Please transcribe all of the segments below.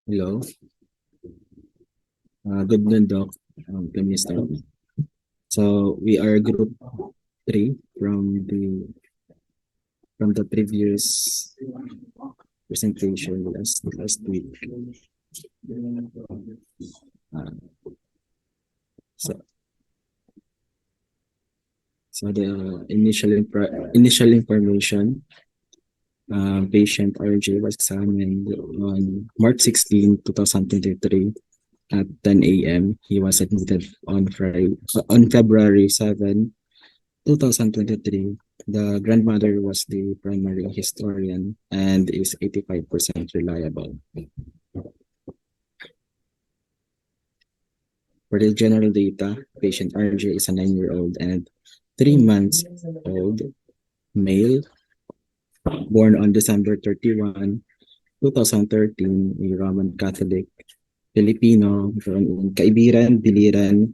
Hello. Good noon, Doc. Let me start. So we are group three from the previous presentation last week. Uh, so so the initial information. Patient RJ was examined on March 16, 2023 at 10 a.m. He was admitted on February 7, 2023. The grandmother was the primary historian and is 85% reliable. For the general data, patient RJ is a 9-year-old and 3 months old male, born on December 31, 2013, a Roman Catholic Filipino from Kaibiran, Biliran,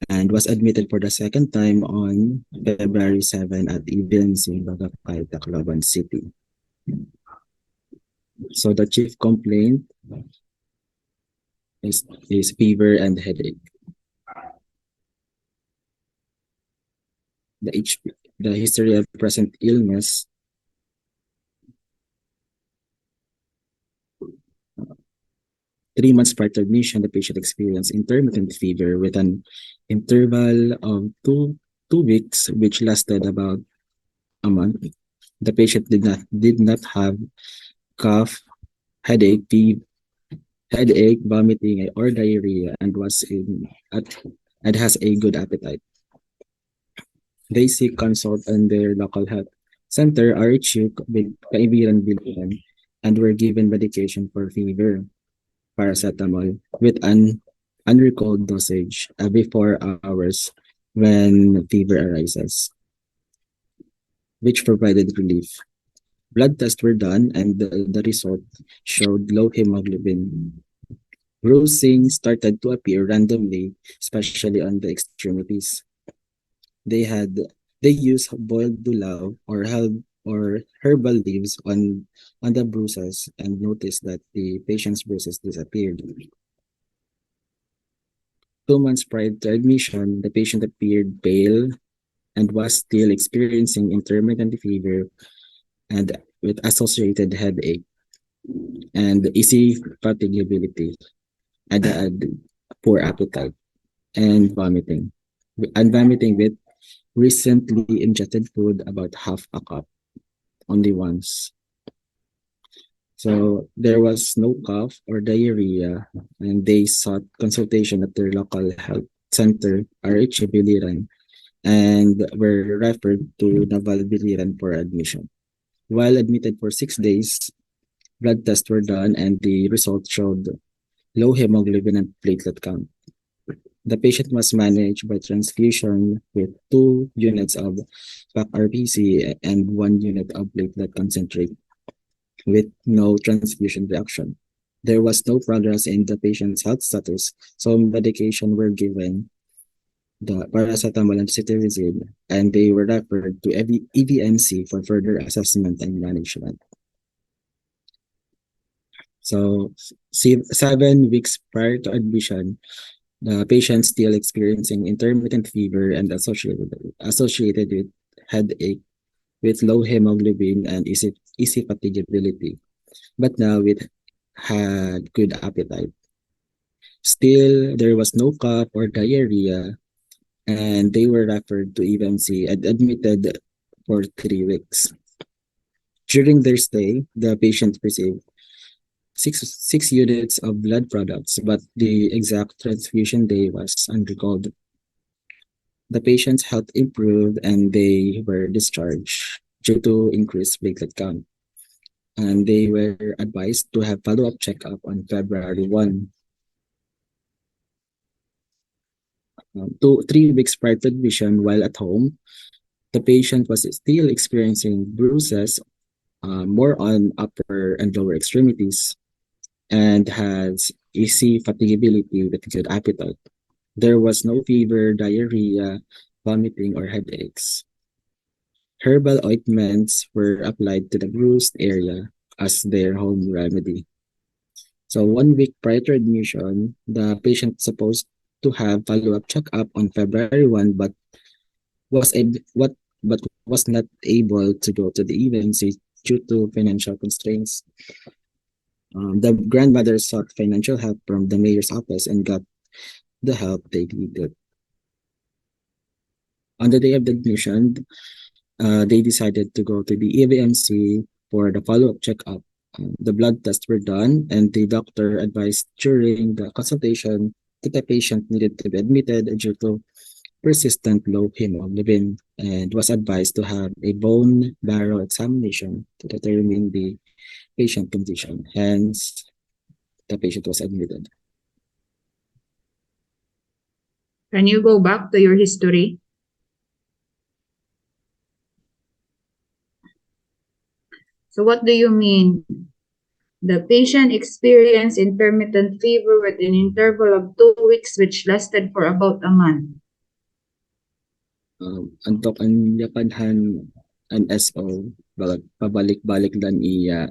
and was admitted for the second time on February 7 at EBNC, Bagakay, Tacloban City. So the chief complaint is fever and headache. The history of present illness. 3 months prior to admission, the patient experienced intermittent fever with an interval of two weeks, which lasted about a month. The patient did not have cough, headache, vomiting, or diarrhea, and and has a good appetite. They seek consult on their local health center, RHU, Kaibiran, Biliran, and were given medication for fever, paracetamol, with an unrecalled dosage every 4 hours when fever arises, which provided relief. Blood tests were done, and the result showed low hemoglobin. Bruising started to appear randomly, especially on the extremities. They had they used boiled dulaw or herbal leaves on the bruises and noticed that the patient's bruises disappeared. 2 months prior to admission, the patient appeared pale and was still experiencing intermittent fever and with associated headache and easy fatigability and had poor appetite and vomiting with recently ingested food about half a cup only once. So there was no cough or diarrhea, and they sought consultation at their local health center, RH Biliran, and were referred to Naval Biliran for admission. While admitted for 6 days, blood tests were done and the results showed low hemoglobin and platelet count. The patient was managed by transfusion with 2 units of PAC-RPC and 1 unit of platelet concentrate with no transfusion reaction. There was no progress in the patient's health status, so medication were given, the paracetamol and cetirizine, and they were referred to EVNC for further assessment and management. So 7 weeks prior to admission, the patient still experiencing intermittent fever and associated with headache, with low hemoglobin and easy fatigability, but now it had good appetite. Still, there was no cough or diarrhea, and they were referred to EMC and admitted for 3 weeks. During their stay, the patient received six units of blood products, but the exact transfusion day was unrecalled. The patient's health improved and they were discharged due to increased platelet count. And they were advised to have follow-up checkup on February 1. 3 weeks prior to admission, while at home, the patient was still experiencing bruises, more on upper and lower extremities, and has easy fatigability with good appetite. There was no fever, diarrhea, vomiting, or headaches. Herbal ointments were applied to the bruised area as their home remedy. So 1 week prior to admission, the patient supposed to have follow-up checkup on February 1, was ab- what but was not able to go to the event due to financial constraints. The grandmother sought financial help from the mayor's office and got the help they needed. On the day of the admission, they decided to go to the EVMC for the follow-up checkup. The blood tests were done, and the doctor advised during the consultation that the patient needed to be admitted due to persistent low hemoglobin and was advised to have a bone marrow examination to determine the patient condition. Hence, the patient was admitted. Can you go back to your history? So what do you mean? The patient experienced intermittent fever with an interval of 2 weeks which lasted for about a month. Antok ang yapanhan an SO pabalik-balik dan iya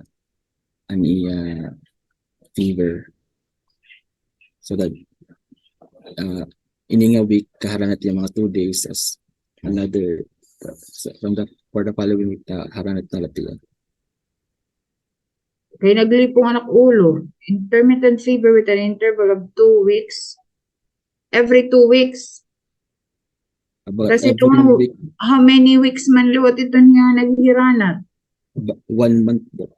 fever. So that ini nga week kaharanat yung mga 2 days as another for the following week haranat na latiyan. Kaya naglipong anak ulo. Intermittent fever with an interval of 2 weeks. Every 2 weeks. About Kasi ito every week, how many weeks man liwat ito niya naghiranat? 1 month po.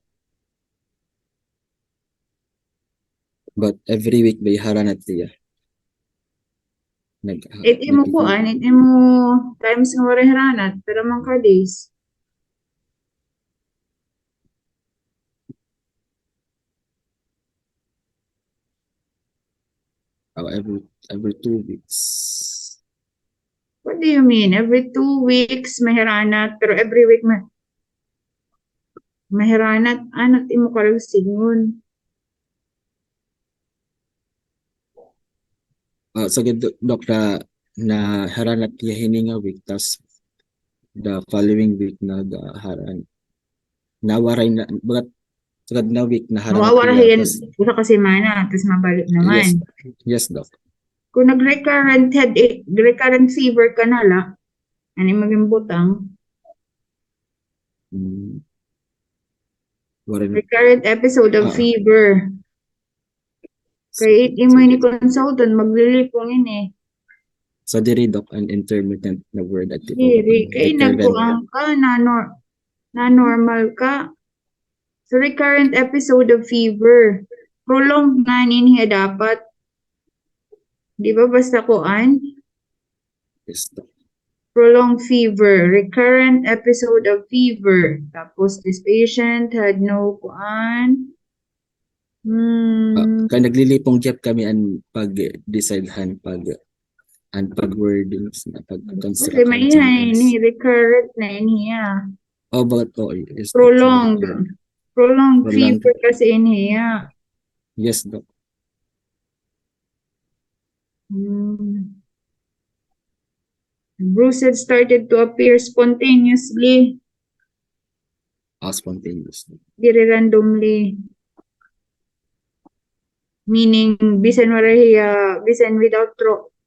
But every week may haranat siya. Iti mo kuan, iti mo times nga wariharanat, pero man ka days. Every 2 weeks. What do you mean? Every 2 weeks mahiranat, pero every week mahiranat, anat imo kalusig ngun. So dok na haranat niya hininga week tas the following week na haran nawaray na bagat sagad na week na haranat Mawawarahin tas usa ka semana, tapos mabalik naman. yes doc. Kung nag-recurrent headache, recurrent fever ka na la, ano yung maging butang? Recurrent episode of fever. Kaya imo ni consultant maglilipong ini. So diri doc an intermittent na word at Diri kay nagkuang ka na normal ka. So recurrent episode of fever. Prolonged nga ninyo dapat. Di ba basta kuan? Yes, doc. Prolonged fever. Recurrent episode of fever. Tapos this patient had no kuan. Kaya naglilipong gyap kami ang pag-decidehan pag-wordings na pag-construct. Kasi maihay ni recurrent na iniya. Oh, but yes, Prolonged fever kasi iniya. Yes, doc. Bruises started to appear spontaneously. Spontaneously. Very randomly. Meaning, bisan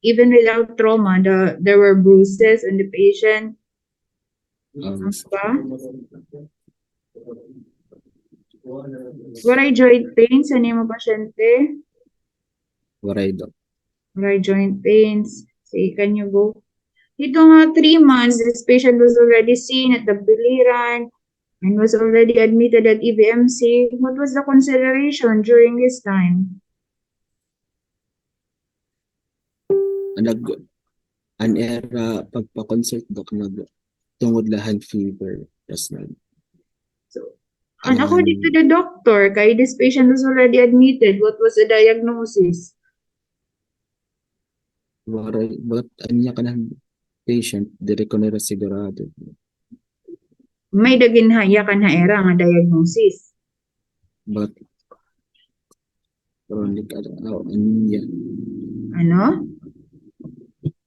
even without trauma, there were bruises on the patient. Waray joint pains sa nimo pasyente? Waray, doc. Waray joint pains. Say, can you go? Ito nga 3 months, this patient was already seen at the Biliran and was already admitted at EVMC. What was the consideration during this time? An era pagpa-consult doc tungod lahan fever. Yes, ma'am. So, and according to the doctor, kay this patient was already admitted, what was the diagnosis? Waray, but anya ka ng patient, dire ko nila sigurado. May daginhaya ka na era nga diagnosis. But chronic anemia. Ano?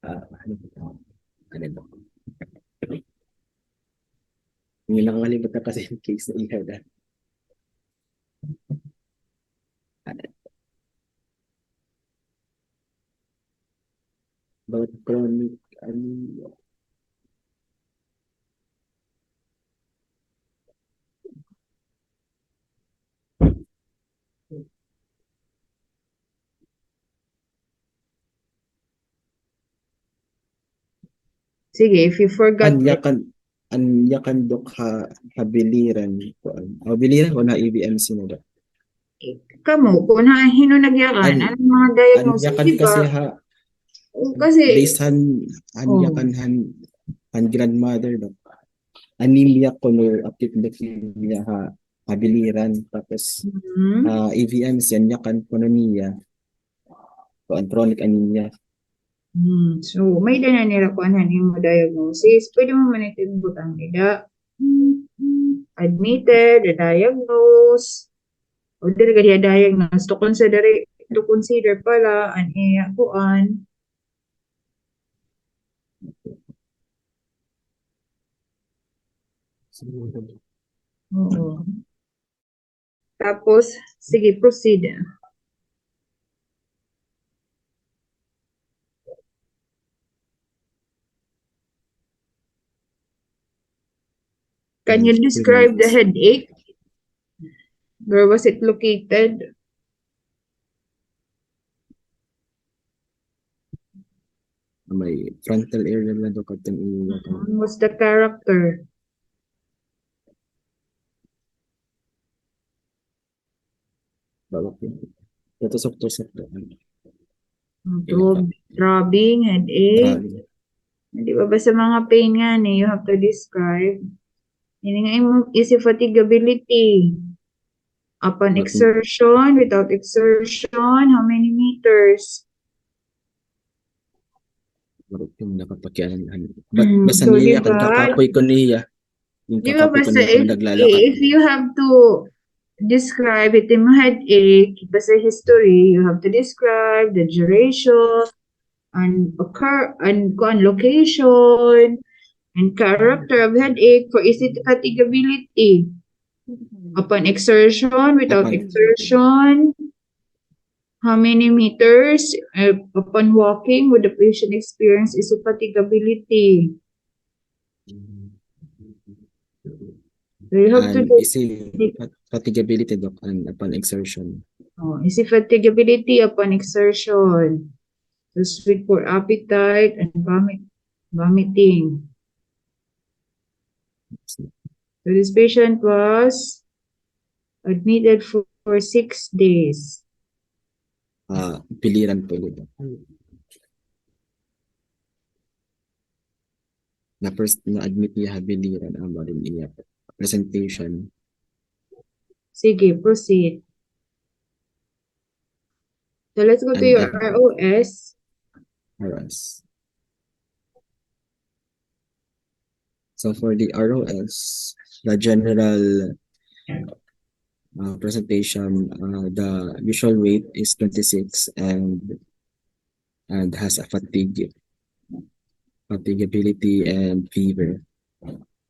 Ano ba? Hindi nakakalimutan kasi yung case na ihaw na. Sige, if you forgot it, anya kan dok habiliran ko habiliran ko na EVMC na dok kamo, kung na hinunagyakan, an anong mga anya diagnosis, kan di ba? kasi ha Kasi, based anya oh, kan han grandmother dok anemia ko no acute leukemia habiliran tapos mhm. EVMC anya kan kuno niya so chronic anemia So, may dana nila kung ano yung diagnosis. Pwede mo man itimbot ang nila. Admitted, diagnosed, o dili ka diagnose to consider pala an iya kuan. Oo. Tapos, sige, proceed. Can you and describe the premates headache? Where was it located? may frontal area na dok at ang iya ka What's the character? bawat tusok-tusok dok iya ka Throbbing, headache. grabe Di ba ba sa mga pain nga ni, you have to describe. Yun nga yung easy fatigability. Upon batin exertion, without exertion, how many meters? yung nakapagyan but basta So, di niya kan ba? kakapoy ko niya yung Di ba kakapoy ko basta niya kami naglalakad if you have to describe it in headache, basta history, you have to describe the duration, and occur, and kung location, and character of headache for easy fatigability. Upon exertion, without apan exertion, how many meters? Upon walking, would the patient experience easy fatigability? So you have to and isi fatigability dok and upon exertion easy fatigability upon exertion. So with poor appetite and vomiting. So this patient was admitted for 6 days. piliran po ulit na first na admit niya habiliran ang marin niya presentation Sige, proceed. So let's go to and your ROS. RS. So for the ROS, the general presentation, the usual weight is 26 and has a fatigability and fever.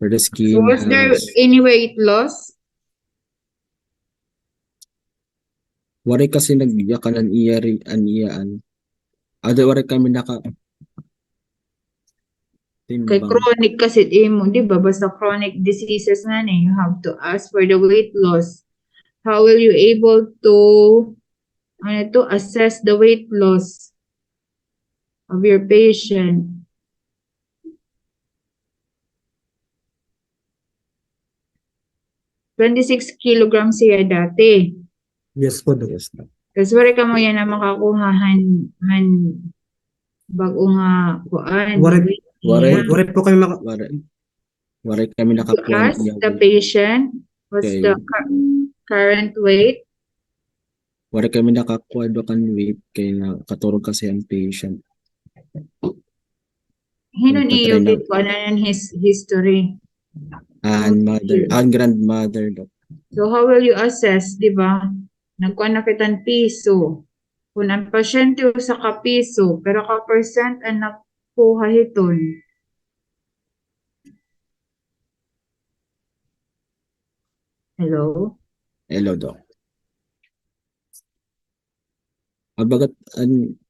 For the So skin was there has any weight loss? waray kasi nagyakan ang iya an iyaan. Ada waray kami naka Kay timbang. chronic kasi mo, di ba? Basta chronic diseases nga you have to ask for the weight loss. How will you able to assess the weight loss of your patient? 26 kilograms siya dati. Yes po. Yes po. Kasi wala ka mo yan na makakuhahan bago nga kuan. Waray, waray po kami waray kami To nakakuha ng ask iya the weight. patient what's Kay the current weight. waray kami nakakuha do kan weight kay na katurog kasi ang patient. Hinon iyo Patry na dito ano his history. and grandmother do. So how will you assess, di ba? Nagkuha na kitang piso. Kung ang pasyente sa kapiso, pero ka-percent ang nakuha hiton. Hello? Hello do. Abagat an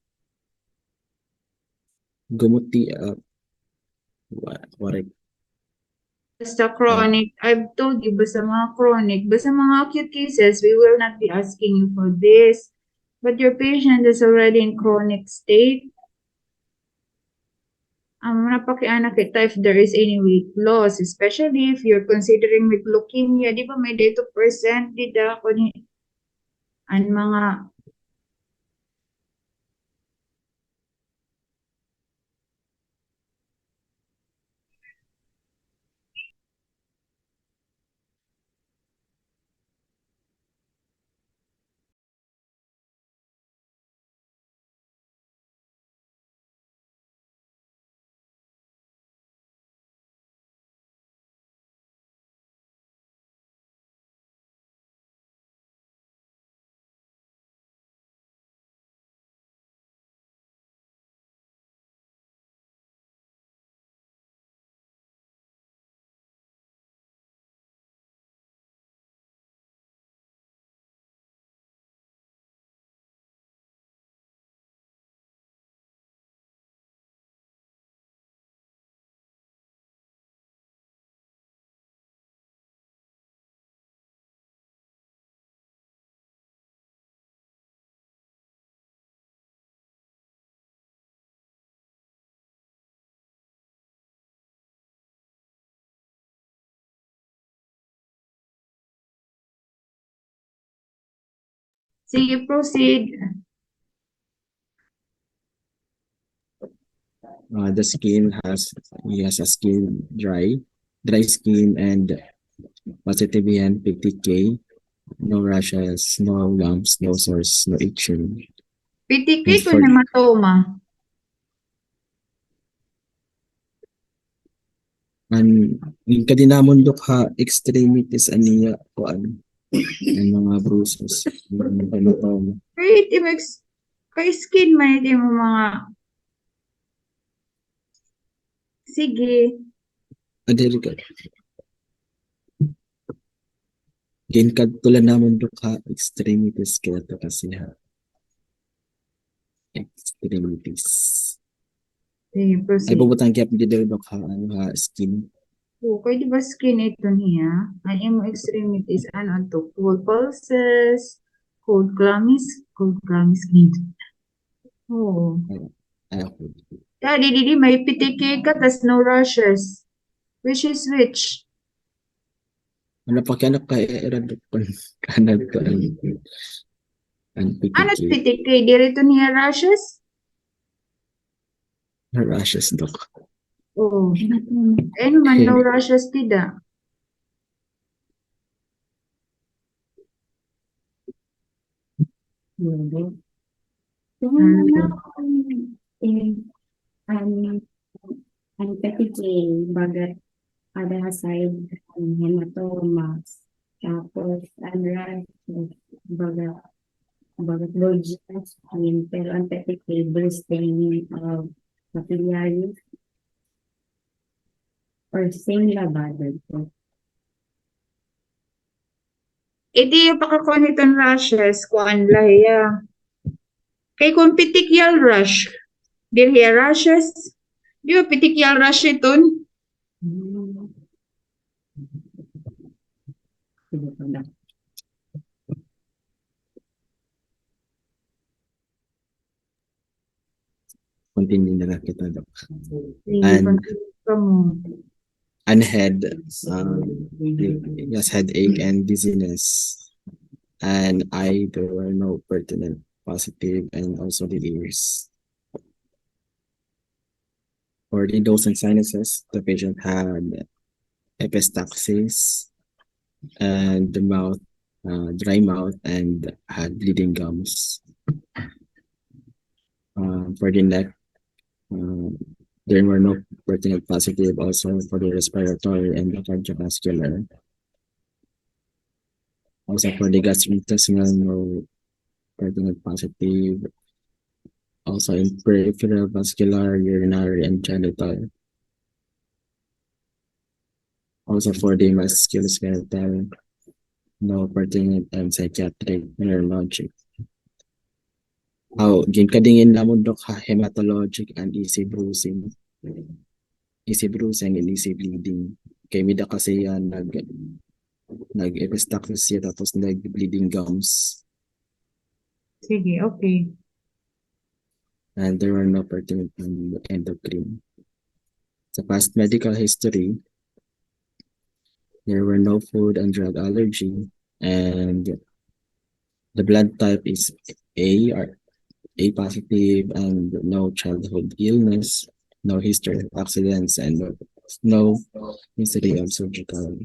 gumuti What Basta chronic, I've told you, basta mga chronic, basta mga acute cases, we will not be asking you for this. But your patient is already in chronic state. Napakianak kita if there is any weight loss, especially if you're considering with leukemia, di ba may dito percent, di da, kung ang mga sige, proceed. The skin he has a skin dry skin and positive and PTK, no rashes, no lumps, no sores, no itching. PTK And ko for hematoma. yung kadinamon dok ha extremities aniya ko ano ang mga bruises, yung hematoma. Wait, kay skin man ito mo mga, sige, Adiri ka. Gain kadtulan namon dok ha extremities kaya to kasi ha extremities. sige, Ay proceed. bubutang kaya di daw dok ha ano ha skin. Okay, di ba skin ito niya? Ang imo extremities, ano to? Cold pulses, cold clammy skin. Oo. Ay ako. Daddy, didi, may PTK ka, tas no rashes. Which is which? Ano pa kaya kay era dok kanad ko ang Ano PTK PTK? Dirito niya rashes? rashes dok. Oo. Ano man no rashes tida? Ang petigay, bagat ada side ang hematomas, tapos ang rashes, bagat lodging skin, pero ang petigay, bursting of capillaries or same labado. Iti yung pakakoniton rashes, kuan lahiya. Kay kung petechial rash, dili rashes, di ba petechial rash iton? Continue na lang kita dok. Sige, And continue ka mo. and head yes headache and dizziness and eye there were no pertinent positive and also the ears. For the nose and sinuses, the patient had epistaxis and the mouth dry mouth and had bleeding gums. For the neck, there were no pertinent positive also for the respiratory and the cardiovascular. Also for the gastrointestinal, no pertinent positive. Also in peripheral vascular, urinary, and genital. Also for the musculoskeletal, no pertinent and psychiatric, neurologic. Gin kadingin namon dok ha hematologic and easy bruising. easy bruising and easy bleeding. Kay mida kasi yan nag-epistaxis siya tapos nag-bleeding gums Sige, okay. and there were no pertinent endocrine. Sa past medical history, there were no food and drug allergy, and the blood type is A or A positive, and no childhood illness, no history of accidents, and no history of surgical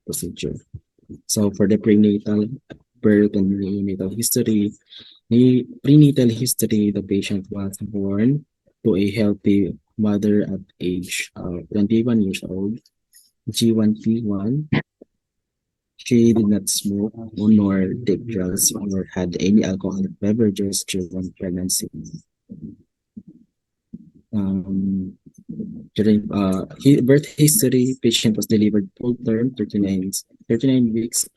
procedure. So for the prenatal birth and neonatal history, the prenatal history, the patient was born to a healthy mother at age 21 years old, G1P1. She did not smoke nor take drugs or had any alcoholic beverages during pregnancy. Um, During birth history, patient was delivered full term, 39 weeks,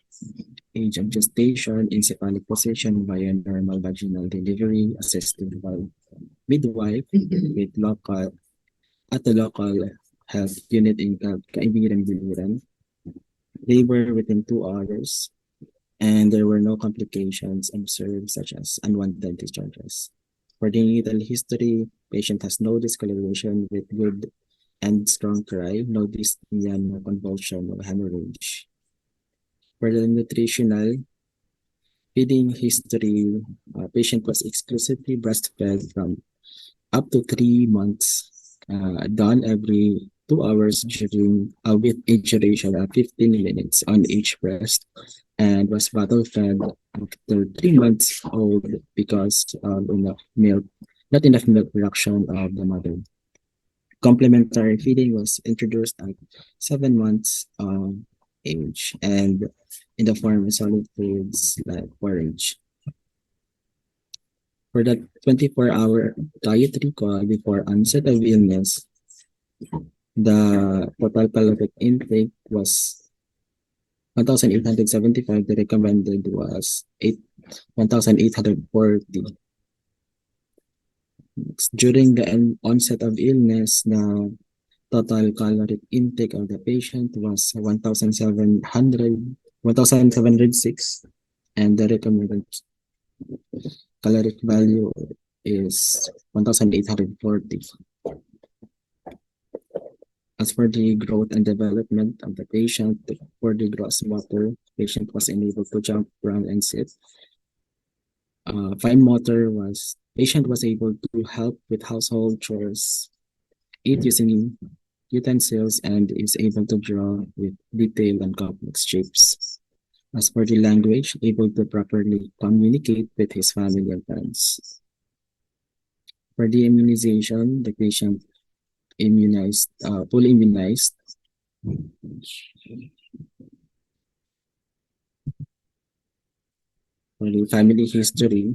age of gestation, in cephalic position via normal vaginal delivery assisted by midwife with at the local health unit in Kaibigan, Biliran. Labor within 2 hours, and there were no complications observed such as unwanted discharges. For the needle history, patient has no discoloration with good and strong cry, no dyspnea, no convulsion, no hemorrhage. For the nutritional feeding history, patient was exclusively breastfed from up to 3 months, done every 2 hours during with a duration of 15 minutes on each breast, and was bottle fed after 3 months old because of enough milk, not enough milk production of the mother. Complementary feeding was introduced at 7 months of age and in the form of solid foods like porridge. For the 24-hour dietary call before onset of illness, the total caloric intake was 1,875. The recommended was 1,840. During the onset of illness, the total caloric intake of the patient was 1,706, and the recommended caloric value is 1,840. As for the growth and development of the patient, for the gross motor, patient was unable to jump, run, and sit. Fine motor was patient was able to help with household chores, eat using utensils, and is able to draw with detailed and complex shapes. As for the language, able to properly communicate with his family and friends. For the immunization, the patient fully immunized. For the family history,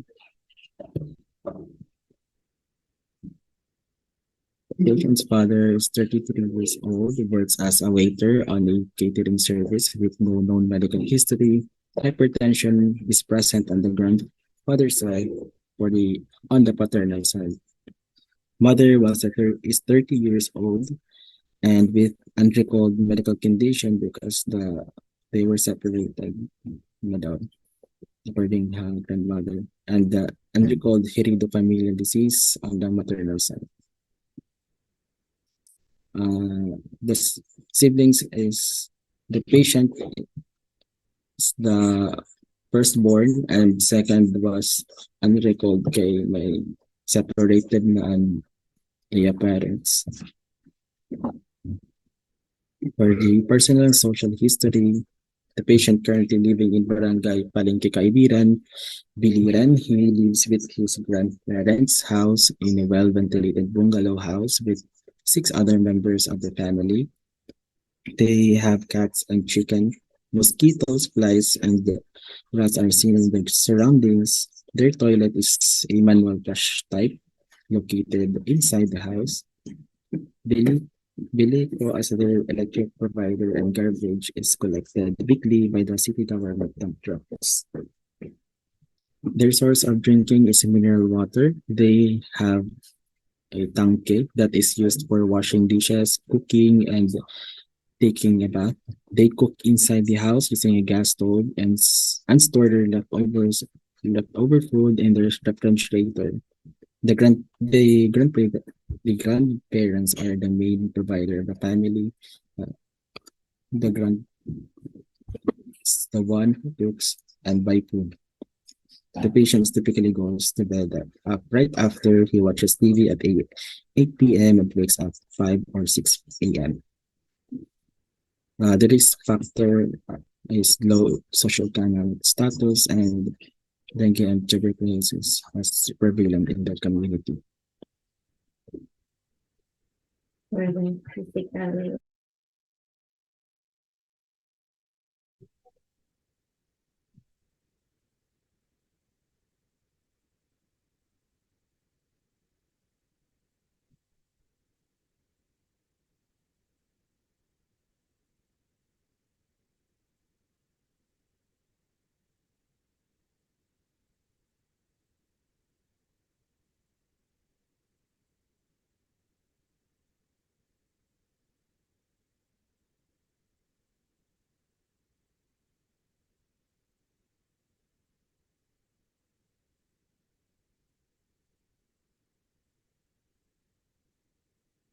the patient's father is 33 years old, works as a waiter on a catering service with no known medical history. Hypertension is present on the grandfather's side on the paternal side. Mother is 30 years old and with unrecalled medical condition because they were separated, according to her grandmother, and the unrecalled heredofamilial disease on the maternal side. The siblings is the patient is the firstborn, and second was unrecalled kay may separated na ang iya parents. For the personal and social history, the patient currently living in Barangay Palengke, Kaibiran, Biliran. He lives with his grandparents' house in a well-ventilated bungalow house with 6 other members of the family. They have cats and chicken. Mosquitoes, flies, and rats are seen in the surroundings. Their toilet is a manual flush type located inside the house. Billy Bilico as their electric provider and garbage is collected weekly by the city government dump trucks. Their source of drinking is mineral water. They have a tanke that is used for washing dishes, cooking, and taking a bath. They cook inside the house using a gas stove and store their leftover food in their refrigerator. The grandparents are the main provider of the family. Uh, the grand is the one who cooks and buy food. The patient typically goes to bed right after he watches TV at 8 p.m. and wakes up at 5 or 6 a.m. The risk factor is low social channel status and dengue and tuberculosis as prevalent in the community. For the physical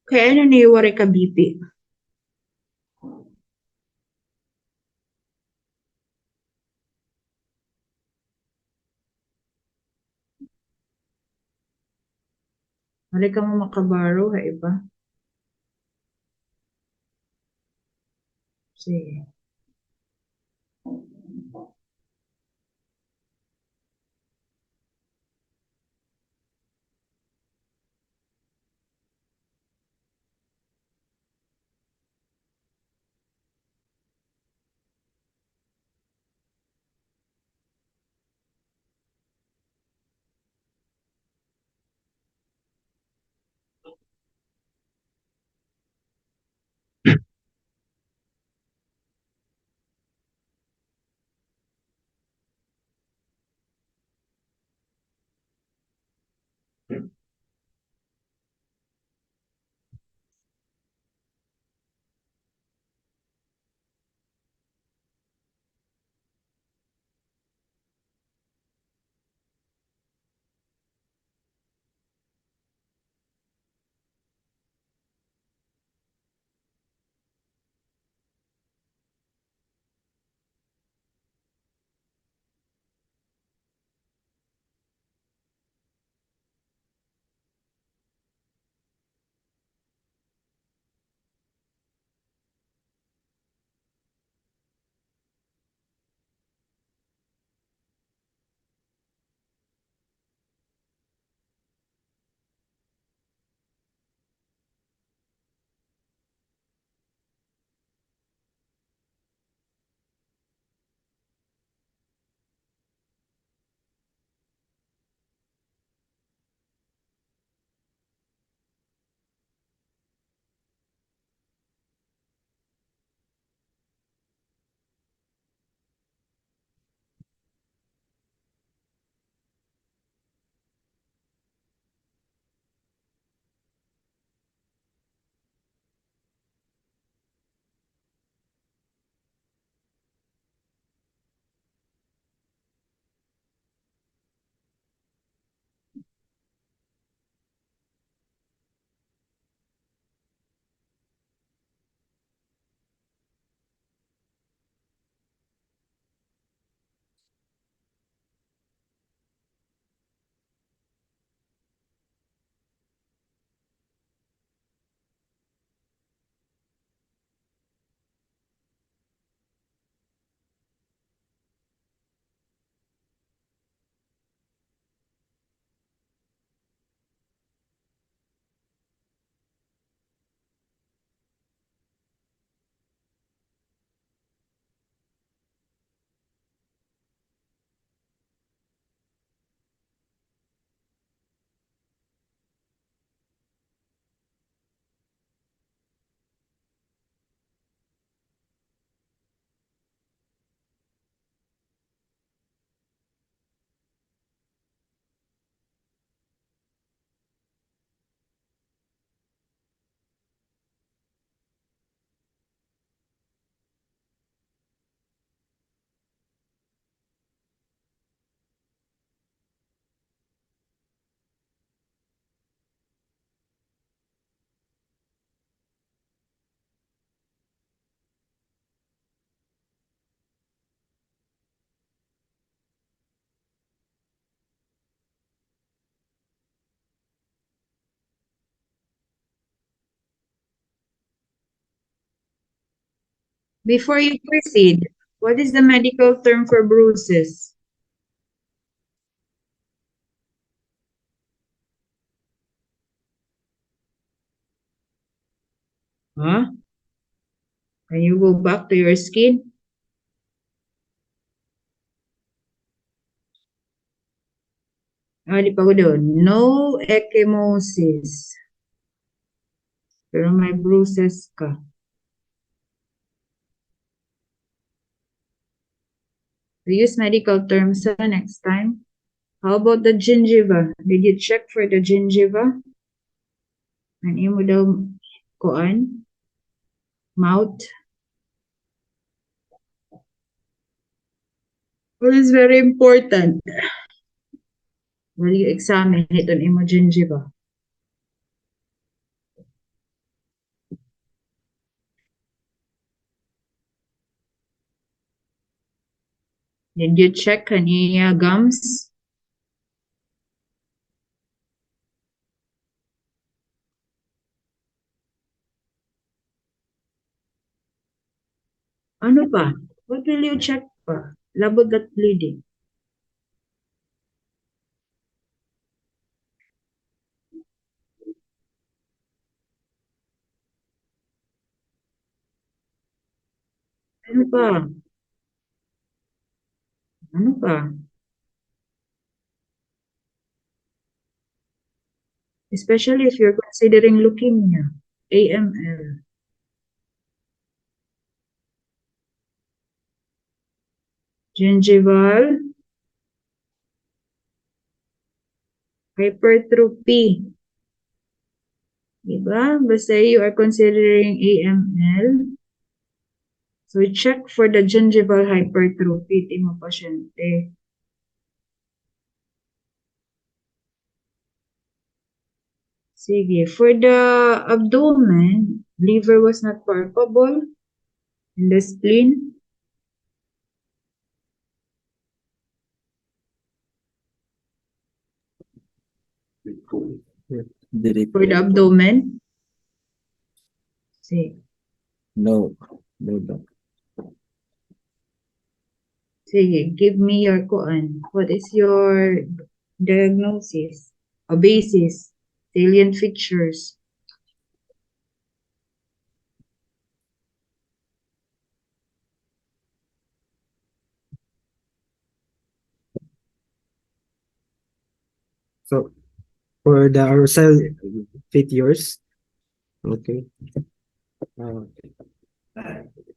Kaya ano naiwari ka, BP? Wari ka mo makabaro, ha iba? Sige. Before you proceed, what is the medical term for bruises? Huh? Can you go back to your skin? Di pa ko doon. No ecchymosis. Pero may bruises ka. We use medical terms next time. How about the gingiva? Did you check for the gingiva? Ang imo daw kuan? Mouth? What is very important? Will you examine it on imo gingiva? Did you check kaniya gums? Ano pa? What will you check pa? Labot that bleeding. Ano pa? Ano pa? Especially if you're considering leukemia, AML. Gingival hypertrophy. Diba? Basta you are considering AML. So check for the gingival hypertrophy, timo pasyente. Sige, for the abdomen, liver was not palpable. And the spleen, Did it? for the abdomen. Sige. No. No, doc. Sige, give me your kuan. What is your diagnosis? O basis? Salient features. So for the ourselves figures, okay.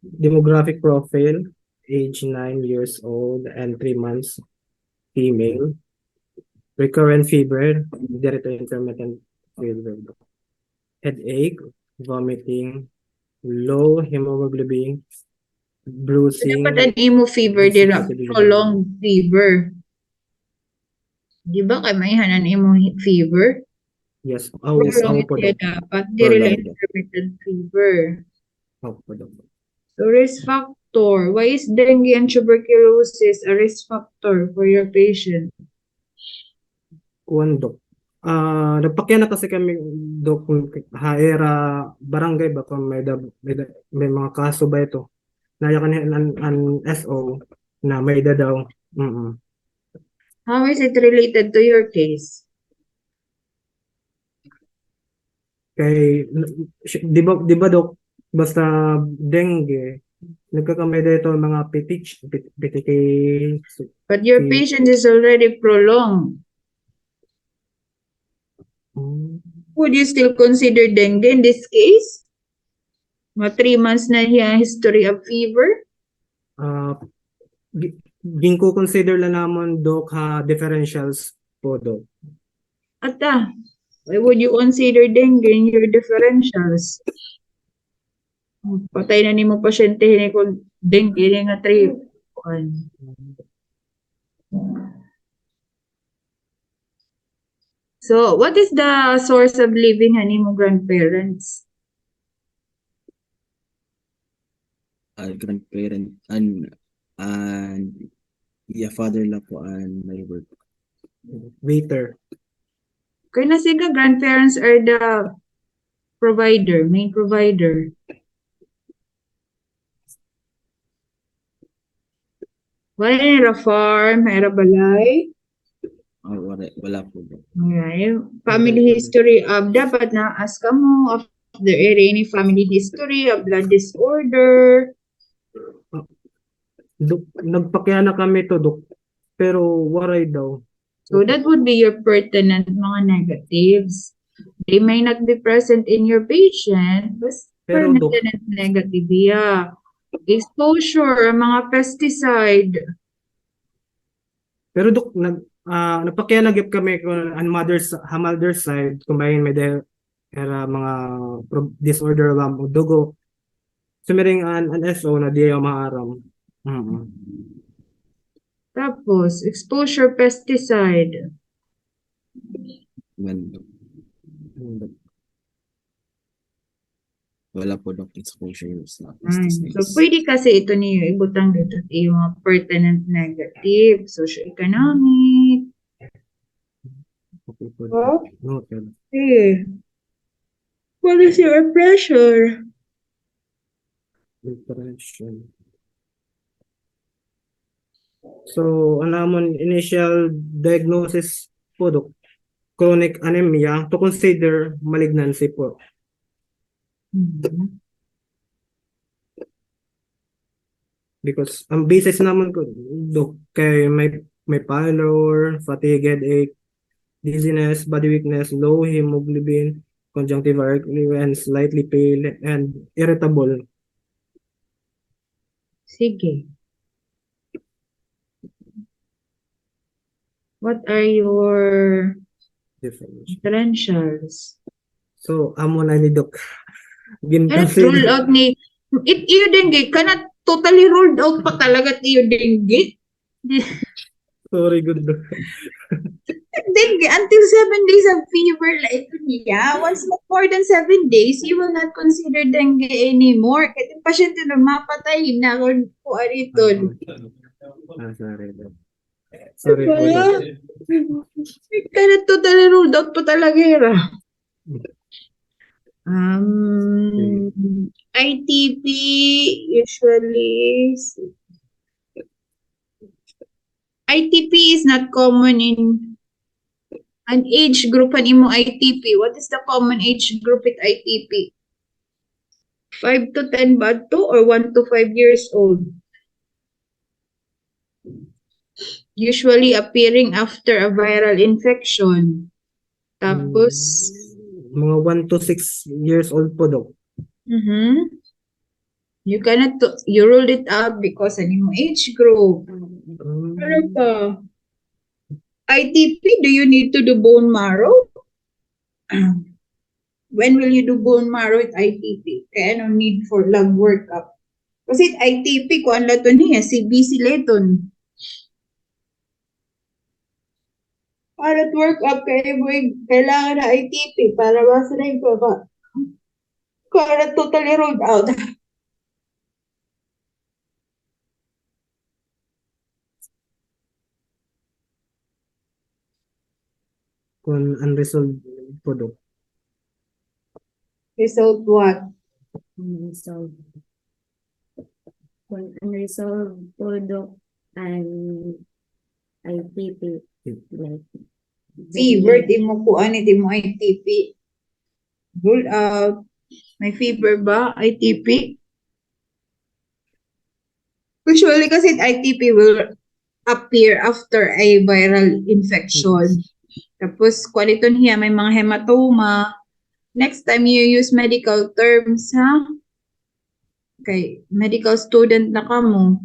Demographic profile, age 9 years old and 3 months, female. Recurrent fever, moderate to intermittent fever. Headache, vomiting, low hemoglobin, bruising. Dapat an imo fever dira, prolonged fever. Di ba kay may hanan imo fever? Yes, always Prolonged po siya daw. dapat. Diri lang Prolonged. intermittent fever. Opo daw. So risk factor. Why is dengue and tuberculosis a risk factor for your patient? Kuwan, Dok. Nagpakya na kasi kami, Dok, kung haera barangay ba kung may mga kaso ba ito? Nayakan an SO na may daw. How is it related to your case? Kay di ba Dok, basta dengue, nagkakamay dito mga PTK. But your patient is already prolonged. Would you still consider dengue in this case? Mga 3 months na hiya history of fever? Ginko consider lang namon Dok ha differentials po Dok. Ata, why would you consider dengue in your differentials? Patay na ni mo pasyente ni kung dengue ni nga 3. So, what is the source of living ani mo grandparents? Grandparent and yeah, father la po and my work. Waiter. Kaya na siga, grandparents are the provider, main provider. Wala nila farm, mayroon balay. Wala po, Dok. Okay. Family history dapat na-ask ka mo of there any family history of blood disorder. Dok, nagpakya na kami to, Dok. Pero waray daw. So that would be your pertinent mga negatives. They may not be present in your patient, but Pero, Dok, pertinent negative, yeah. Exposure, mga pesticide. Pero Dok, napakya na gyud kami kung ang mother's side kumain may era mga disorder o dugo. Sumiring an SO na di yung maaram. Tapos, exposure pesticide. Wala, Dok. Wala po, Dok, exposure sa pesticides. So, pwede kasi ito niyo ibutang dito yung mga pertinent negative, socioeconomic. Okay po. Oh? Noted. Okay. What is your pressure? Depression. So, ano mo initial diagnosis po, Dok? Chronic anemia to consider malignancy po. Because ang basis naman ko, Dok, kay may pallor, fatigue, headache, dizziness, body weakness, low hemoglobin, conjunctival and slightly pale and irritable. Sige. What are your differentials? So, amo na ni Dok. Cannot rule out ni iyo dengue, cannot totally ruled out pa talaga iyo dengue. Sorry, good Dok. Dengue until 7 days of fever like niya. Once more than 7 days, you will not consider dengue anymore. Kasi yung pasyente na mapatay na kung ano ito. Sorry, Dok. Sorry po, Dok. Cannot totally ruled out pa talaga yun. ITP usually ITP is not common in an age group an imo ITP. What is the common age group with ITP? 5 to 10 ba to or 1 to 5 years old? Usually appearing after a viral infection. Tapos mga 1 to 6 years old po, Dok. You ruled it out because ano mo age group. Ano pa? ITP, do you need to do bone marrow? When will you do bone marrow with ITP? Kaya no need for lab workup. Kasi ITP, kung ano to niya, CBC leton. Para workup, kailangan na ITP para basa na yung baba. Kaya totally ruled out. Kung unresolved po, Dok. Result what? Unresolved. Kung unresolved po, Dok, and ITP, like, Fever, di mo kuan, di mo ITP. Ruled out. May fever ba? ITP? Usually kasi ITP will appear after a viral infection. Tapos, kung ito niya, may mga hematoma. Next time you use medical terms, ha? Okay, medical student na ka mo.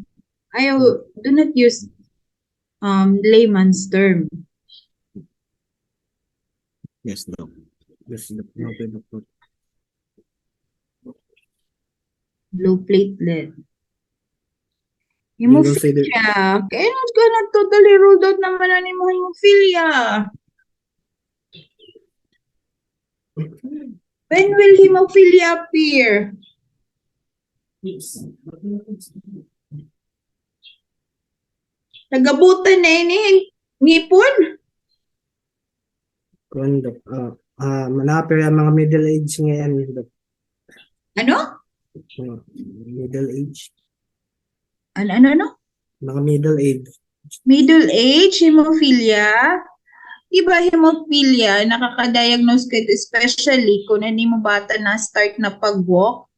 Do not use layman's term. Yes, Dok. Yes, Dok. Okay, Dok. Low platelet. Hemophilia. Kaya ka na totally ruled out naman na mo hemophilia. When will hemophilia appear? Nagabutan na ini ngipon? Kung, Dok. Manapir ang mga middle age ngayon, Dok. Ano? Middle age. Ano? Mga middle age. Middle age, hemophilia. Iba hemophilia, nakaka-diagnose ka especially kung hindi mo bata na start na pag-walk.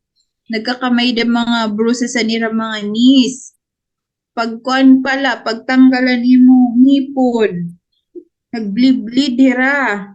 Nagkakamay din mga bruises sa nila mga knees. Pagkuan pala, pagtanggalan mo ngipon. Nag-bleed hira.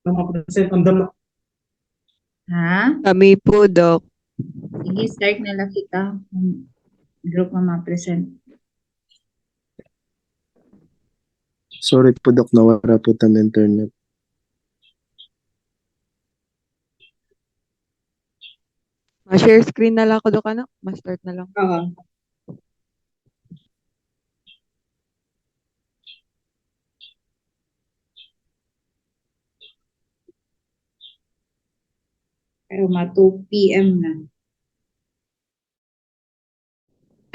Mga present on the Ha? Kami po, Doc. Sige, start na lang kita. Group mo ma-present. Sorry po, Dok, nawala po ng internet. Ma-share screen na lang ako, Doc, ano? Ma-start na lang. Oo. Pero 2 p.m. na.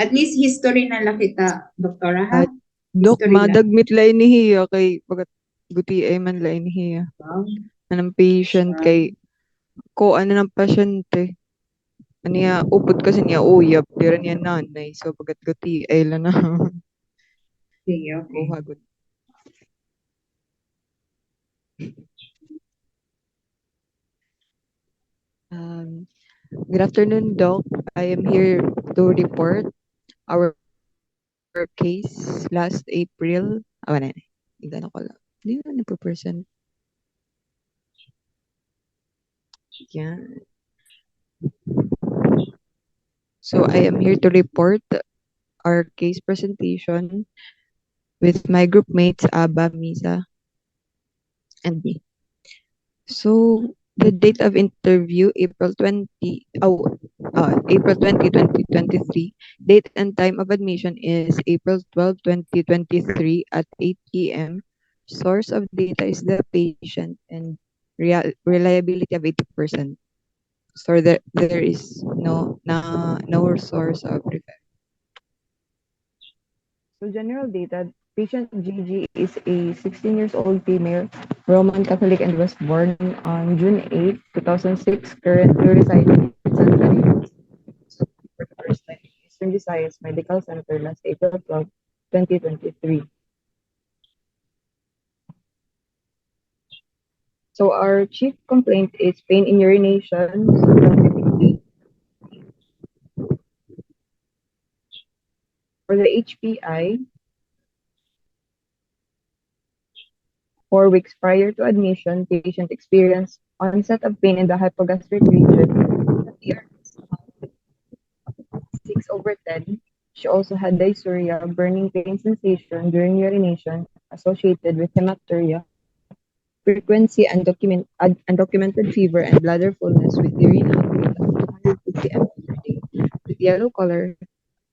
At least history na lang kita, doktora, ha? Doc, History lang. madagmit lain ni Hiya kay bagat guti ay man lain ni Hiya. Wow. Anong patient kay ko ano ng pasyente. Aniya, upod kasi niya uyab, pero niya nanay. So, bagat guti ay lang na. Sige, okay. Hagod. Good afternoon, Doc. I am here to report our case last April. Na. Igano ko lang. Hindi na nagpo-present. Yan. So I am here to report our case presentation with my group mates, Aba, Misa, and me. So the date of interview, April 20, April 20, 2023. Date and time of admission is April 12, 2023 at 8 p.m. Source of data is the patient and reliability of 80%. So there is no source of reference. So general data, patient Gigi is a 16 years old female, Roman Catholic, and was born on June 8, 2006, currently residing in Santa Ana. So for the first time in Eastern Visayas Medical Center last April 12, 2023. So our chief complaint is pain in urination, specifically. For the HPI, 4 weeks prior to admission, patient experienced onset of pain in the hypogastric region. 6/10. She also had dysuria, burning pain sensation during urination associated with hematuria. frequency undocumented fever and bladder fullness with urine output of 250 ml per day, with yellow color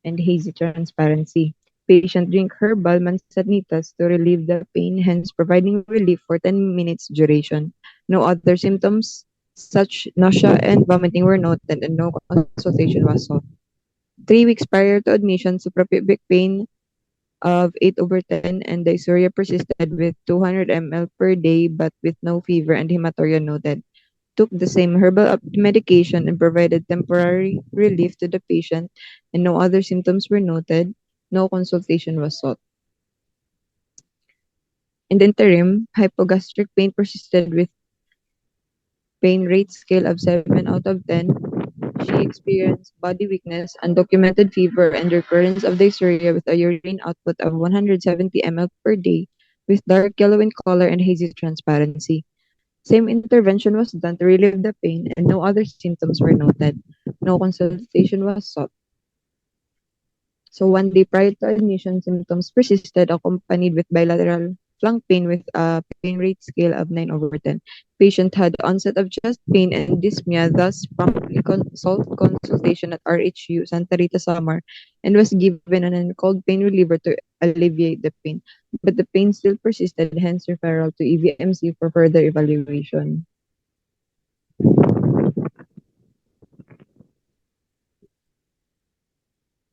and hazy transparency. Patient drink herbal manzanitas to relieve the pain, hence providing relief for 10 minutes duration. No other symptoms such nausea and vomiting were noted and no consultation was sought. 3 weeks prior to admission, suprapubic pain of 8/10 and dysuria persisted with 200 ml per day but with no fever and hematuria noted. Took the same herbal medication and provided temporary relief to the patient and no other symptoms were noted. No consultation was sought. In the interim, hypogastric pain persisted with pain rate scale of 7 out of 10. She experienced body weakness, undocumented fever, and recurrence of dysuria with a urine output of 170 ml per day with dark yellow in color and hazy transparency. Same intervention was done to relieve the pain and no other symptoms were noted. No consultation was sought. So 1 day prior to admission, symptoms persisted accompanied with bilateral flank pain with a pain rate scale of 9/10. Patient had onset of chest pain and dyspnea, thus promptly sought consultation at RHU Santa Rita Samar and was given an cold pain reliever to alleviate the pain. But the pain still persisted, hence referral to EVMC for further evaluation.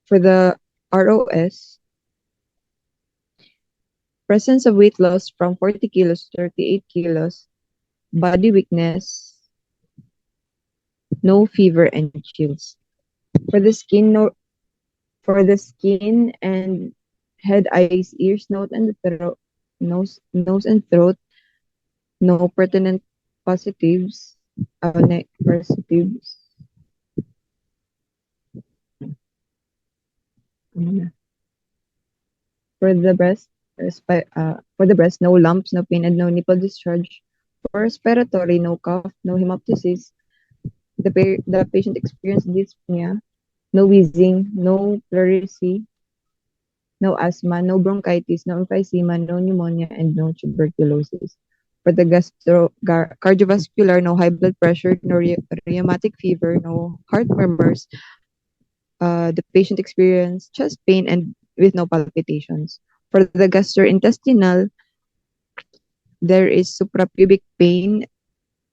For the ROS, presence of weight loss from 40 kilos to 38 kilos, body weakness, no fever and chills. For the skin and head, eyes, ears, nose and throat, no pertinent positives, positives. For the breast, no lumps, no pain, and no nipple discharge. For respiratory, no cough, no hemoptysis. The patient experienced dyspnea, no wheezing, no pleurisy, no asthma, no bronchitis, no emphysema, no pneumonia, and no tuberculosis. For the cardiovascular, no high blood pressure, no rheumatic fever, no heart murmurs. The patient experienced chest pain and with no palpitations. For the gastrointestinal, there is suprapubic pain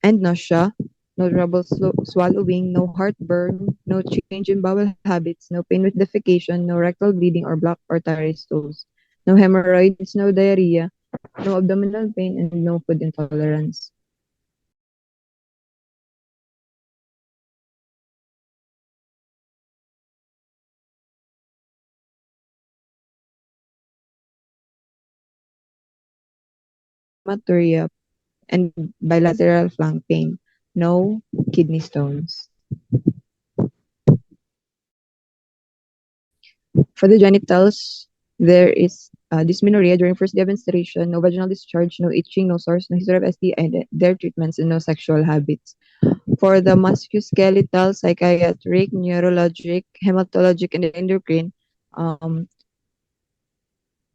and nausea, no trouble swallowing, no heartburn, no change in bowel habits, no pain with defecation, no rectal bleeding or black or tarry stools, no hemorrhoids, no diarrhea, no abdominal pain, and no food intolerance. Hematuria and bilateral flank pain, no kidney stones. For the genitals, there is dysmenorrhea during first demonstration, no vaginal discharge, no itching, no sores, no history of STI, and their treatments, and no sexual habits. For the musculoskeletal, psychiatric, neurologic, hematologic, and endocrine,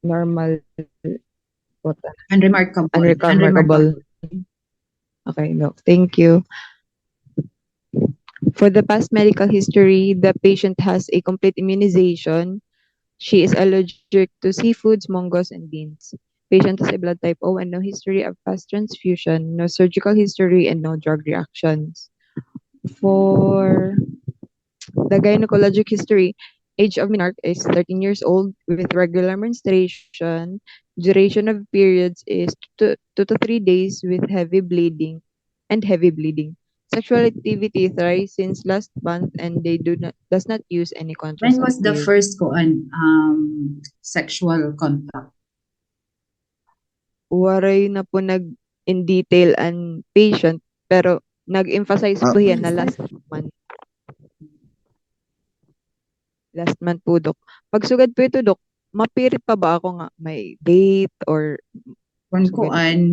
normal, what, Unremarkable. unremarkable. Okay, no, thank you. For the past medical history, the patient has a complete immunization. She is allergic to seafoods, mongos, and beans. Patient has a blood type O and no history of past transfusion, no surgical history, and no drug reactions. For the gynecologic history, age of menarche is 13 years old with regular menstruation. Duration of periods is 2 to 3 days with heavy bleeding Sexual activity thrice since last month and they does not use any When was the contraceptive. first sexual contact? Waray na po in detail ang patient pero nag-emphasize po yan na last month. Last month po, Dok. Pagsugad po ito, Dok, mapirit pa ba ako nga may date or Kung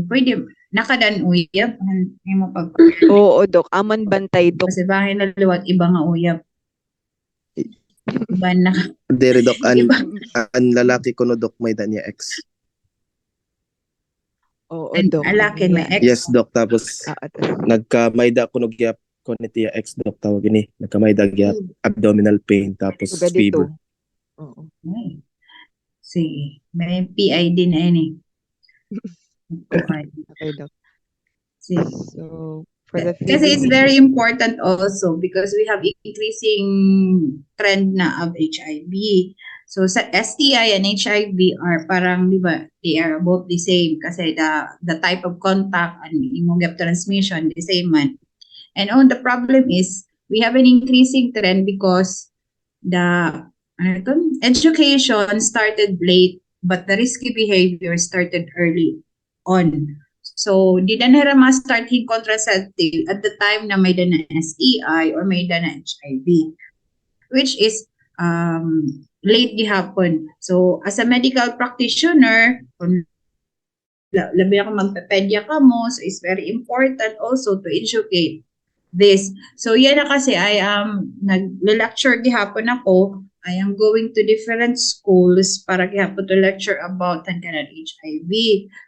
pwede, nakadan uyab, hindi mo pagpapirate. oo, Dok. Aman bantay, Dok. Kasi bahay na luwat, iba nga uyab. Iba na. Dere dok Iba. an lalaki ko no dok may danya ex. Oo, And Dok. alaki, may Niya. ex. Yes, Dok. Tapos, Tas, nagkamayda ko nagyap ko nitiya ex, Dok. Tawag ini. Nagkamayda gyap abdominal pain tapos suga fever. dito. Oo. Ay, sige. May PID na yun eh. Kuan. Okay, Dok. Sige. So, for the Kasi feeding it's very issues, important also because we have increasing trend na of HIV. So sa STI and HIV are parang, di ba, they are both the same kasi the type of contact and immune transmission, the same man. And the problem is we have an increasing trend because the education started late but the risky behavior started early on. So, di na nila ma-start yung contraceptive at the time na may dana STI or may dana HIV, which is late gihapon. So, as a medical practitioner, kung labi ako magpe-pedia ka mo, so it's very important also to educate this. So, yan na kasi I am nag-lecture gihapon ako. I am going to different schools para gihapon to lecture about ang kanang HIV.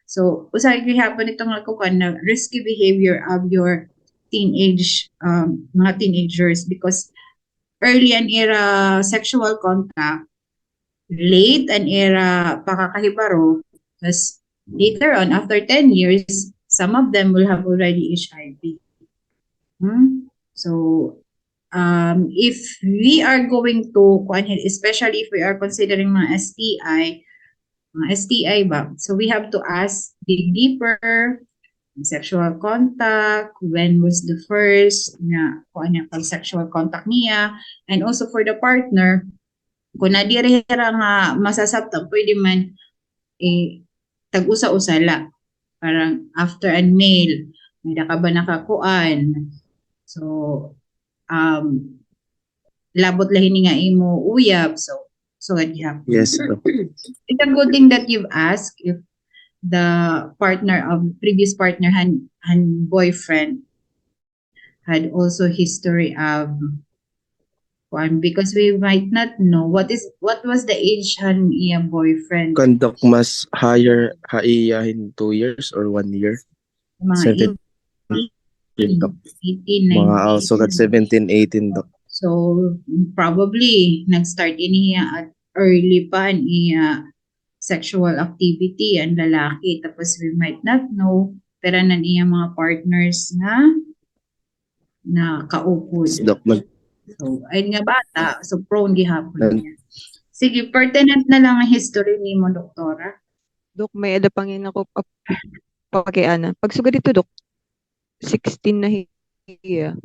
So, usay gihapon itong nakukan na risky behavior of your mga teenagers because early and era sexual contact, late and era pakakahibaro, tas later on, after 10 years, some of them will have already HIV. So, if we are going to, especially if we are considering mga STI ba, so we have to ask, dig deeper, sexual contact, when was the first na kung ano pag sexual contact niya, and also for the partner, kung nadirihira nga masasabtan, pwede man tag-usa-usala. Parang after a meal, may ka ba nakakuan? So, labot lahin nga imo uyab. So gihapon. Yes, Dok. It's a good thing that you've asked if the partner of previous partner and boyfriend had also history of one because we might not know what was the age han iya boyfriend. Kan Dok mas higher haiyahin 2 years or 1 year. Mga 17, Dok. 18, Mga 19. also kat 17, 18, Dok. So, probably, nag-start niya at early pa niya sexual activity ang lalaki. Tapos, we might not know, pero na niya mga partners na kaupod. Yes, Dok. So, ayun nga bata, so prone gihapon niya. Sige, pertinent na lang ang history ni mo, doktora. Dok, may ada pangin ako papakiana. Pag suga dito, Dok, 16 na hiya.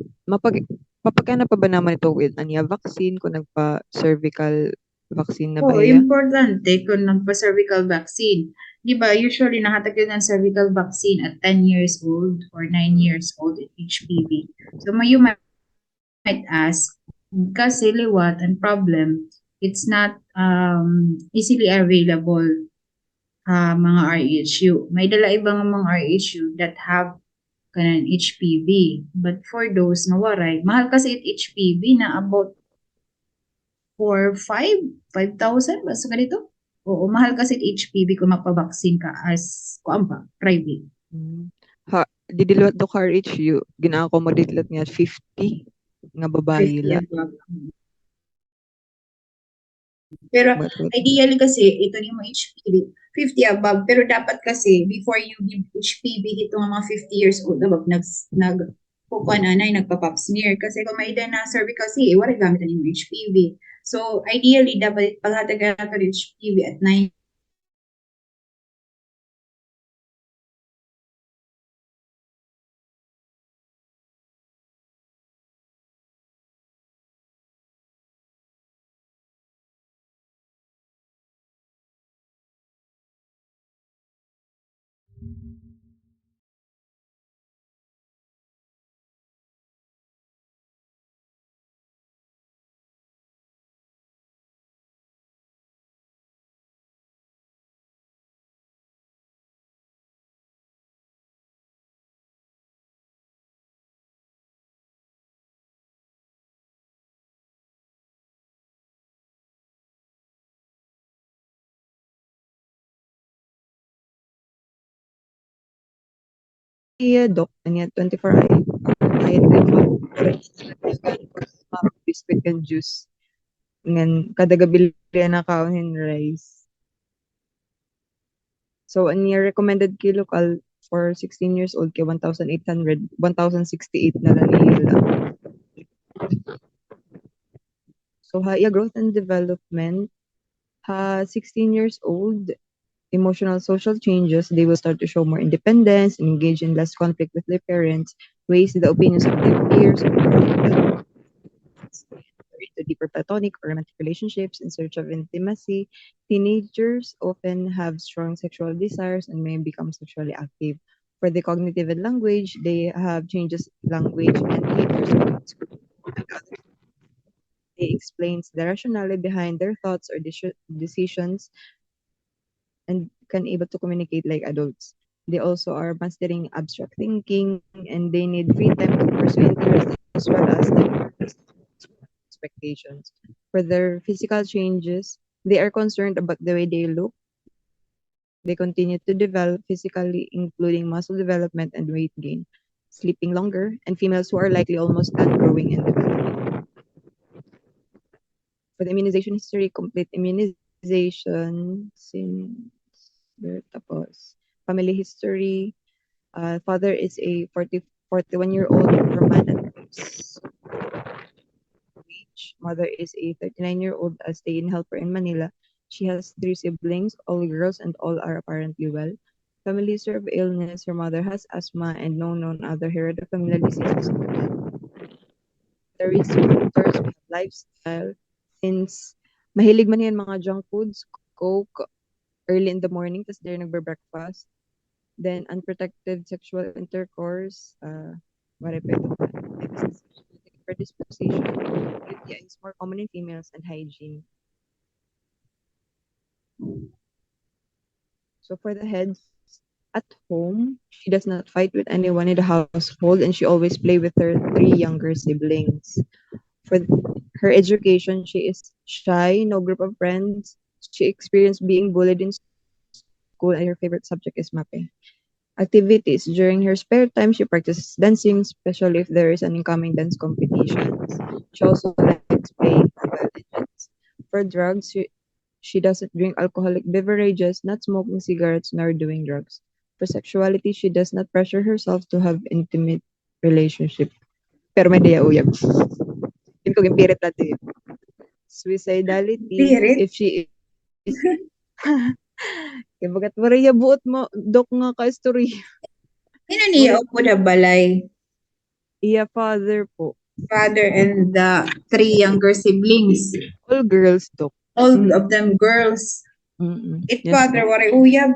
Papagana pa ba naman ito with anya vaccine kung nagpa-cervical vaccine na ba Oo, iya? importante kung nagpa-cervical vaccine. Di ba, usually nakatak yun ng cervical vaccine at 10 years old or 9 years old in HPV. So, you might ask, kasi liwat and problem, it's not easily available mga RHU. May dala ibang mga RHU that have kanan HPV. But for those na waray, mahal kasi HPV na about 5,000 ba sa ganito? Oo, mahal kasi HPV kung magpa-vaccine ka as private. Didilwat Dok RHU, gina-accommodate lat nga 50 nga babae 50 la. above. Pero ideally kasi, ito yung mga HPV, 50 above. Pero dapat kasi, before you give HPV, ito mga 50 years old above, nagpa-pap smear. Kasi kung may na cervical CA, wala gamit na yung HPV. So, ideally, dapat paghatagan natin HPV at 9 Doc, niya 24 hour diet kay biscuit and juice. Ngan kada gabi na kaon rice. So, ang niya recommended kay local for 16 years old kay 1,800, 1,068 na lang nila. So, iya growth and development, 16 years old, emotional social changes, they will start to show more independence, engage in less conflict with their parents, raise the opinions of their peers, into deeper platonic or romantic relationships in search of intimacy. Teenagers often have strong sexual desires and may become sexually active. For the cognitive and language, they have changes language and behaviors. They explains the rationale behind their thoughts or decisions and can able to communicate like adults. They also are mastering abstract thinking and they need free time to pursue interests as well as their expectations. For their physical changes, they are concerned about the way they look. They continue to develop physically, including muscle development and weight gain, sleeping longer, and females who are likely almost done growing and developing. For the immunization history, complete immunization since tapos. Family history, father is a 41-year-old Roman and mother is a 39-year-old stay-in helper in Manila. She has 3 siblings, all girls, and all are apparently well. Family history of illness, her mother has asthma and no known other hereditary familial diseases. The risk factors, we have lifestyle, since mahilig man yan mga junk foods, coke, early in the morning, tas they're nagbe-breakfast. Then unprotected sexual intercourse, what I pwede pa, predisposition, UTI is more common in females, and hygiene. So for the heads, at home, she does not fight with anyone in the household and she always play with her 3 younger siblings. For her education, she is shy, no group of friends. She experienced being bullied in school and her favorite subject is mapping. Activities. During her spare time, she practices dancing, especially if there is an incoming dance competition. She also likes playing Mobile Legends. For drugs, she doesn't drink alcoholic beverages, not smoking cigarettes, nor doing drugs. For sexuality, she does not pressure herself to have intimate relationship. Pero may diya uyab. Yun ko gimpirit natin yun. Suicidality, Pirit. if she is... Kaya bagat mariya buot mo, dok nga ka story. Sino niya po na balay? Iya father po. Father and the 3 younger siblings. All girls, dok. All of them girls. It Yes, father, dok. waray uyab.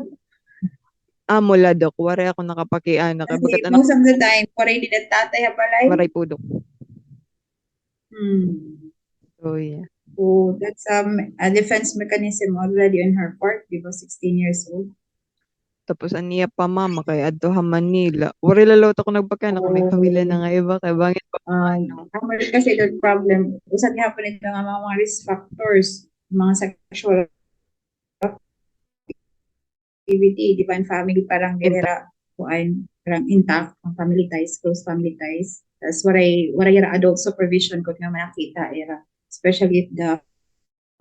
Mula, dok. Waray ako nakapakiana. Kaya bagat Most of the time, waray din ang tatay ang balay. waray po, dok. So, yeah. Oh, that's a defense mechanism already on her part. Di ba, 16 years old. Tapos aniya pa mama kay adto ha Manila. Wari lalawt ako nagpakana kung may pamilya na nga iba kay bangit pa Ako rin kasi the problem. Usad nga po nito nga mga risk factors, mga sexual activity, di ba, in family parang dira kuan parang intact ang family ties, close family ties. Tapos waray ra adult supervision ko nga makita era, especially if the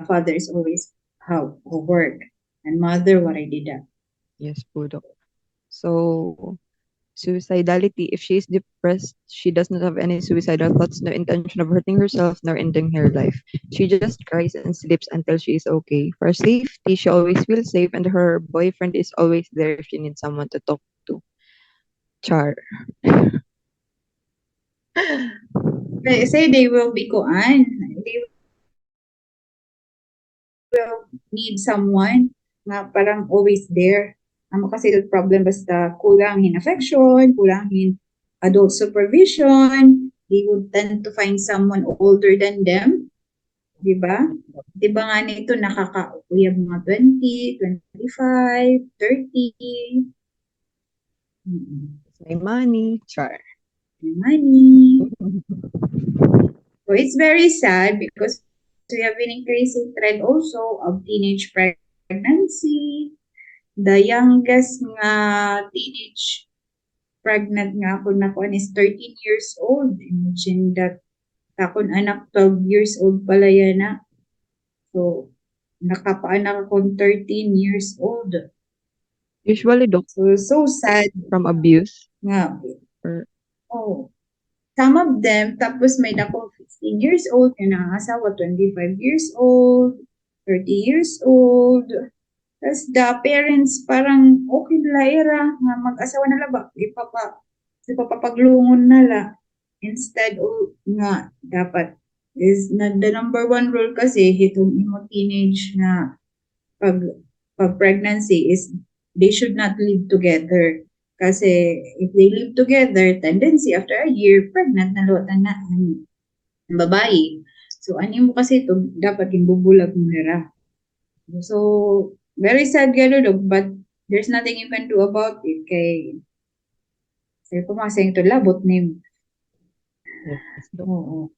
father is always how work and mother waray dida. Yes po, Dok. So, suicidality, if she is depressed, she does not have any suicidal thoughts, no intention of hurting herself, nor ending her life. She just cries and sleeps until she is okay. For safety, she always feels safe and her boyfriend is always there if she needs someone to talk to. Char. Say they will be kuan. They will need someone na parang always there. Amo kasi the problem basta kulang in affection, kulang in adult supervision, they would tend to find someone older than them. Di ba? Di ba nga nito nakaka-uyab mga 20, 25, 30. May money. Char. Money. So it's very sad because we have an increasing trend also of teenage pregnancy. The youngest nga teenage pregnant nga ako na kuan is 13 years old. Imagine that. Akon anak 12 years old pala yan na. So, nakapaanak akong 13 years old. Usually, Doc, So sad from abuse. nga. Or, Oh, some of them, tapos may dako 15 years old, yung nangasawa 25 years old, 30 years old. Tapos the parents parang okay nila era nga mag-asawa na ba, ipapaglungon na la. Instead nga dapat is na the number one rule kasi itong imo teenage nga pag pregnancy is they should not live together. Kasi if they live together, tendency after a year, pregnant na luwatan na ang babae. So, ano mo kasi ito, dapat yung bubulag mo nila. So, very sad gano'n, dog, but there's nothing you can do about it. Kaya pumasang ito, labot name. Oo.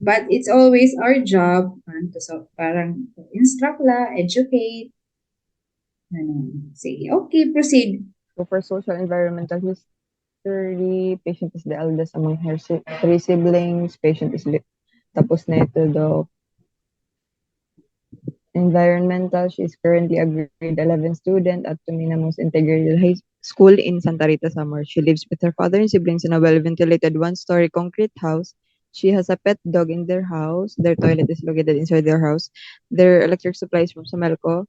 But it's always our job parang instruct la, educate. Sige, okay, proceed. so for social environmental history, patient is the eldest among her three siblings. Patient is tapos na ito, Doc. Environmental, she is currently a grade 11 student at Tuminamos Integrated High School in Santa Rita, Samar. She lives with her father and siblings in a well-ventilated one-story concrete house. She has a pet dog in their house. Their toilet is located inside their house. Their electric supply is from Samelco.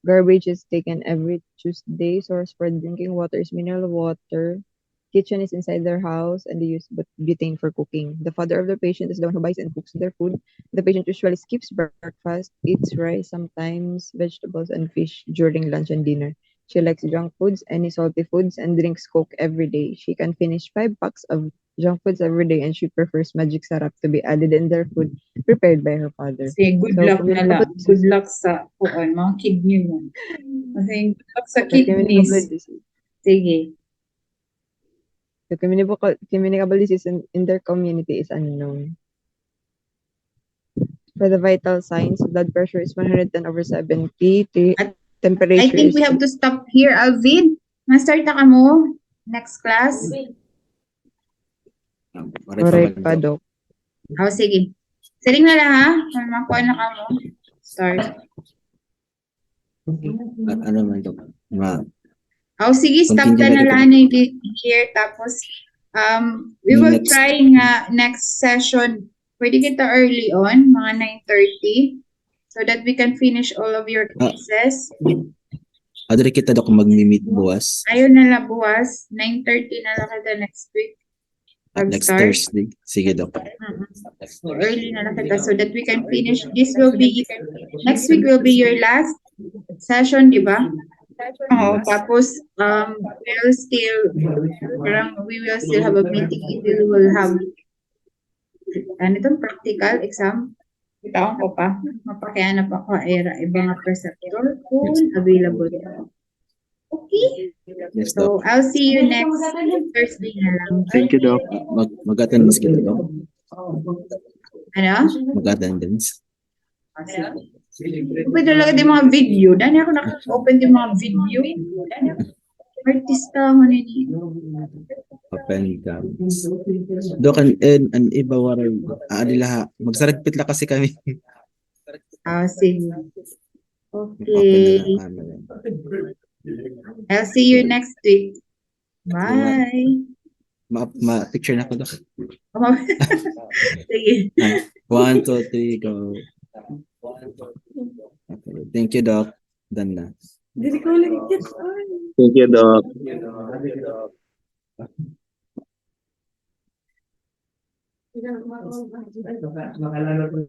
Garbage is taken every Tuesday. Source for drinking water is mineral water. Kitchen is inside their house and they use butane for cooking. The father of the patient is the one who buys and cooks their food. The patient usually skips breakfast, eats rice, sometimes vegetables and fish during lunch and dinner. She likes junk foods, any salty foods, and drinks Coke every day. She can finish 5 packs of junk foods every day and she prefers magic syrup to be added in their food prepared by her father. Kasi good So, luck na lang. communicable Good luck sa mga kidney mo. Kasi good luck sa communicable kidneys. disease. Sige. The communicable disease in their community is unknown. For the vital signs, blood pressure is 110/70. I Temperature think is we have to stop here, Alvin. Ma-start na ka mo. Next class. correct pa, Doc. Sige. Saling na lang ha. Kung makuha na ka mo. Start. Ano man to? Sige, stop Continue ka na na lang here. Tapos, we will Next. try nga next session. Pwede kita early on, mga 9:30, so that we can finish all of your cases. Adre kita Dok mag-meet buwas. Ayun na lang buwas, 9:30 na lang kita next week. Next Pag-start. Thursday. Sige Dok. So early na lang kita so that we can finish. Next week will be your last session, di ba? Oo, tapos we will still have a meeting if we will have practical exam. Itaon ko pa. Mapakianap ako ibang mga preceptor kung available. Okay? Yes, So, Doc. I'll see you next Thursday na lang. Thank you, Doc. Mag-attendance kita, Doc. Ano? Mag-attendance. Pwede lang din mga video. Dahil ako naka-open din mga video. Artista ako nini. Open cams. Doc, and iba waray. Adila, magsaragpit la kasi kami. Sige. Open na Okay. lang camera. I'll see you next week. Bye. Ma-picture na ko, Doc. Sige. 1, 2, 3, go. Okay. Thank you, Doc. Done na. Thank you, Doc. Maalala ko